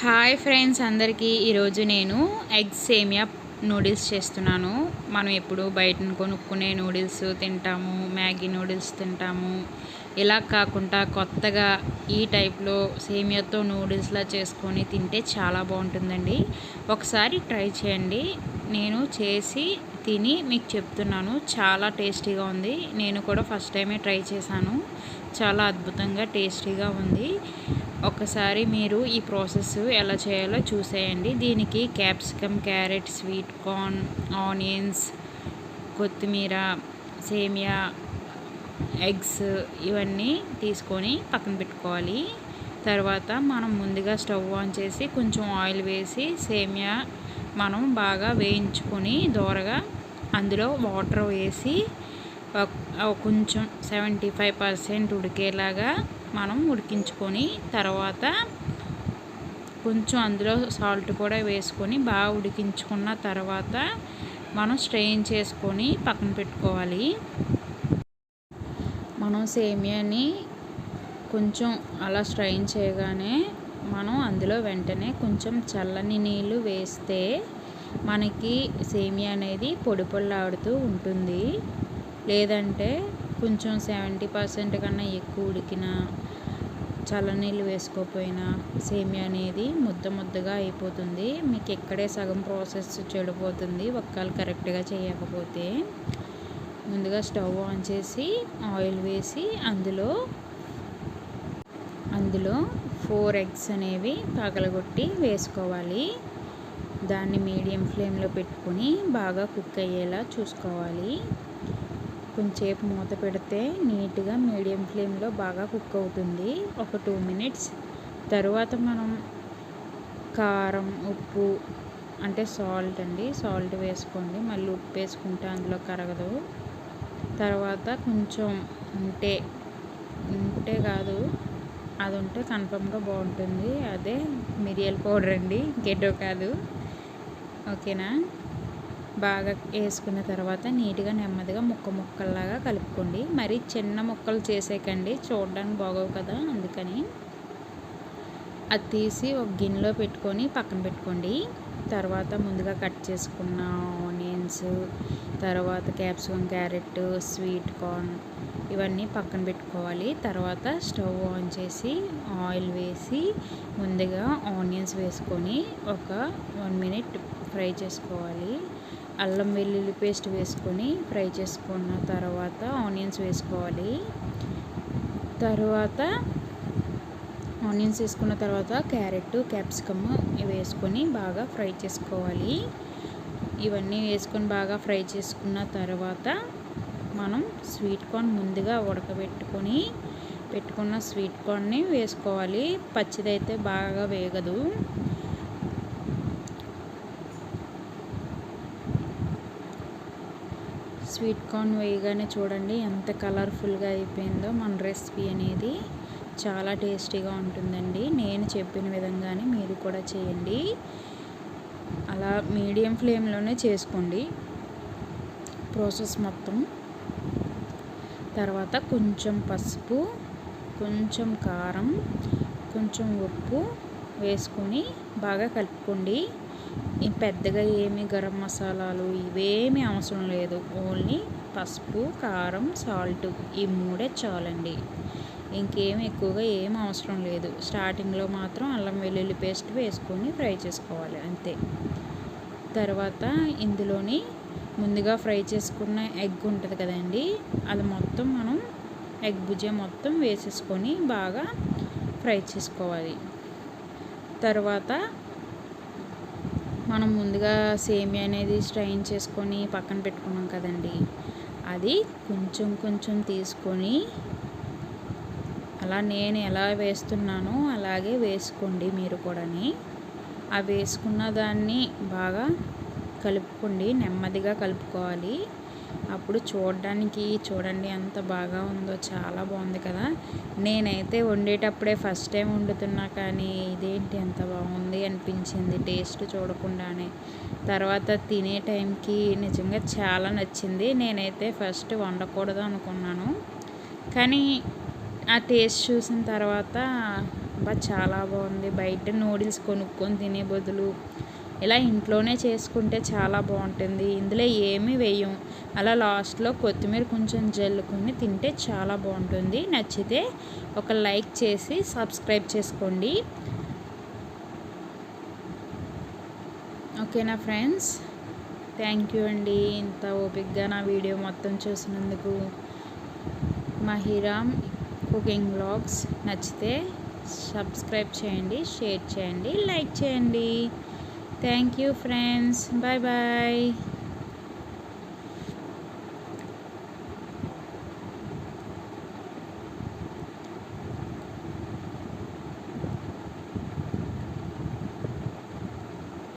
Hi friends అందరికీ ఈరోజు నేను ఎగ్ సేమియా నూడిల్స్ చేస్తున్నాను. మనం ఎప్పుడు బయట కొనుక్కునే నూడిల్స్ తింటాము, మ్యాగీ నూడిల్స్ తింటాము. ఇలా కాకుండా కొత్తగా ఈ టైప్లో సేమియాతో నూడిల్స్లా చేసుకొని తింటే చాలా బాగుంటుందండి. ఒకసారి ట్రై చేయండి. నేను చేసి తిని మీకు చెప్తున్నాను, చాలా టేస్టీగా ఉంది. నేను కూడా ఫస్ట్ టైమే ట్రై చేశాను. చాలా అద్భుతంగా టేస్టీగా ఉంది. ఒకసారి మీరు ఈ ప్రాసెస్ ఎలా చేయాలో చూసేయండి. దీనికి capsicum, carrot, sweet corn, onions, కొత్తిమీర, సేమియా, ఎగ్స్ ఇవన్నీ తీసుకొని పక్కన పెట్టుకోవాలి. తర్వాత మనం ముందుగా స్టవ్ ఆన్ చేసి కొంచెం ఆయిల్ వేసి సేమియా మనం బాగా వేయించుకొని దోరగా అందులో వాటర్ వేసి కొంచెం 75% ఉడికేలాగా మనం ఉడికించుకొని తర్వాత కొంచెం అందులో సాల్ట్ కూడా వేసుకొని బాగా ఉడికించుకున్న తర్వాత మనం స్ట్రెయిన్ చేసుకొని పక్కన పెట్టుకోవాలి. మనం సేమియాని కొంచెం అలా స్ట్రెయిన్ చేయగానే మనం అందులో వెంటనే కొంచెం చల్లని నీళ్ళు వేస్తే మనకి సేమియా అనేది పొడి పొడిలాడుతూ ఉంటుంది. లేదంటే కొంచెం 70% కన్నా ఎక్కువ ఉడికిన చల్లనీళ్ళు వేసుకోకపోయినా సేమియా అనేది ముద్ద ముద్దగా అయిపోతుంది. మీకు ఇక్కడే సగం ప్రాసెస్ చెడిపోతుంది ఒక్కళ్ళు కరెక్ట్గా చేయకపోతే. ముందుగా స్టవ్ ఆన్ చేసి ఆయిల్ వేసి అందులో 4 ఎగ్స్ అనేవి పగలగొట్టి వేసుకోవాలి. దాన్ని మీడియం ఫ్లేమ్లో పెట్టుకొని బాగా కుక్ అయ్యేలా చూసుకోవాలి. కొంచెంసేపు మూత పెడితే నీట్గా మీడియం ఫ్లేమ్లో బాగా కుక్ అవుతుంది. ఒక 2 మినిట్స్ తర్వాత మనం కారం, ఉప్పు అంటే సాల్ట్ వేసుకోండి. మళ్ళీ ఉప్పు వేసుకుంటే అందులో కరగదు. తర్వాత కొంచెం ఉంటే కాదు, అది ఉంటే కన్ఫర్మ్గా బాగుంటుంది. అదే మిరియాల పౌడర్ అండి, గెడ్డో కాదు. ఓకేనా? బాగా వేసుకున్న తర్వాత నీట్గా నెమ్మదిగా ముక్కల్లాగా కలుపుకోండి. మరి చిన్న ముక్కలు చేసేకండి, చూడడానికి బాగోవు కదా, అందుకని. అది తీసి ఒక గిన్నెలో పెట్టుకొని పక్కన పెట్టుకోండి. తర్వాత ముందుగా కట్ చేసుకున్న ఆనియన్స్, తర్వాత క్యాప్సికమ్, క్యారెట్, స్వీట్ కార్న్ ఇవన్నీ పక్కన పెట్టుకోవాలి. తర్వాత స్టవ్ ఆన్ చేసి ఆయిల్ వేసి ముందుగా ఆనియన్స్ వేసుకొని ఒక 1 మినిట్ ఫ్రై చేసుకోవాలి. అల్లం వెల్లుల్లి పేస్ట్ వేసుకొని ఫ్రై చేసుకున్న తర్వాత ఆనియన్స్ వేసుకోవాలి. తర్వాత ఆనియన్స్ వేసుకున్న తర్వాత క్యారెట్, క్యాప్సికమ్ వేసుకొని బాగా ఫ్రై చేసుకోవాలి. ఇవన్నీ వేసుకొని బాగా ఫ్రై చేసుకున్న తర్వాత మనం స్వీట్ కార్న్ ముందుగా పెట్టుకున్న స్వీట్ కార్న్ని వేసుకోవాలి. పచ్చిదైతే బాగా వేగదు. స్వీట్ కార్న్ వేయగానే చూడండి ఎంత కలర్ఫుల్గా అయిపోయిందో. మన రెసిపీ అనేది చాలా టేస్టీగా ఉంటుందండి. నేను చెప్పిన విధంగానే మీరు కూడా చేయండి. అలా మీడియం ఫ్లేమ్లోనే చేసుకోండి ప్రాసెస్ మొత్తం. తర్వాత కొంచెం పసుపు, కొంచెం కారం, కొంచెం ఉప్పు వేసుకొని బాగా కలుపుకోండి. పెద్దగా ఏమి గరం మసాలాలు ఇవేమీ అవసరం లేదు. ఓన్లీ పసుపు, కారం, సాల్ట్ ఈ 3 చాలండి. ఇంకేం ఎక్కువగా ఏం అవసరం లేదు. స్టార్టింగ్లో మాత్రం అల్లం వెల్లుల్లి పేస్ట్ వేసుకొని ఫ్రై చేసుకోవాలి, అంతే. తర్వాత ఇందులోని ముందుగా ఫ్రై చేసుకున్న ఎగ్ ఉంటుంది కదండి, అది మొత్తం మనం ఎగ్ భుజియా మొత్తం వేసేసుకొని బాగా ఫ్రై చేసుకోవాలి. తర్వాత మనం ముందుగా సేమియా అనేది స్ట్రెయిన్ చేసుకొని పక్కన పెట్టుకున్నాం కదండి, అది కొంచెం తీసుకొని అలా నేను ఎలా వేస్తున్నానో అలాగే వేసుకోండి మీరు కూడాని. ఆ వేసుకున్న దాన్ని బాగా కలుపుకోండి, నెమ్మదిగా కలుపుకోవాలి. అప్పుడు చూడండి ఎంత బాగా ఉందో, చాలా బాగుంది కదా. నేనైతే వండేటప్పుడే ఫస్ట్ టైం వండుతున్నా, కానీ ఇదేంటి ఎంత బాగుంది అనిపించింది టేస్ట్ చూడకుండానే. తర్వాత తినే టైంకి నిజంగా చాలా నచ్చింది. నేనైతే ఫస్ట్ వండకూడదు అనుకున్నాను, కానీ ఆ టేస్ట్ చూసిన తర్వాత చాలా బాగుంది. బయట నూడిల్స్ కొనుక్కొని తినే బదులు ఇలా ఇంట్లోనే చేసుకుంటే చాలా బాగుంటుంది. ఇందులో ఏమీ వేయం, అలా లాస్ట్లో కొత్తిమీర కొంచెం జల్లుకొని తింటే చాలా బాగుంటుంది. నచ్చితే ఒక లైక్ చేసి సబ్స్క్రైబ్ చేసుకోండి. ఓకేనా ఫ్రెండ్స్, థ్యాంక్ యూ అండి. ఇంత ఓపిక్గా నా వీడియో మొత్తం చూసినందుకు. మహిరామ్ కుకింగ్ వ్లాగ్స్ నచ్చితే సబ్స్క్రైబ్ చేయండి, షేర్ చేయండి, లైక్ చేయండి. Thank you friends, bye bye.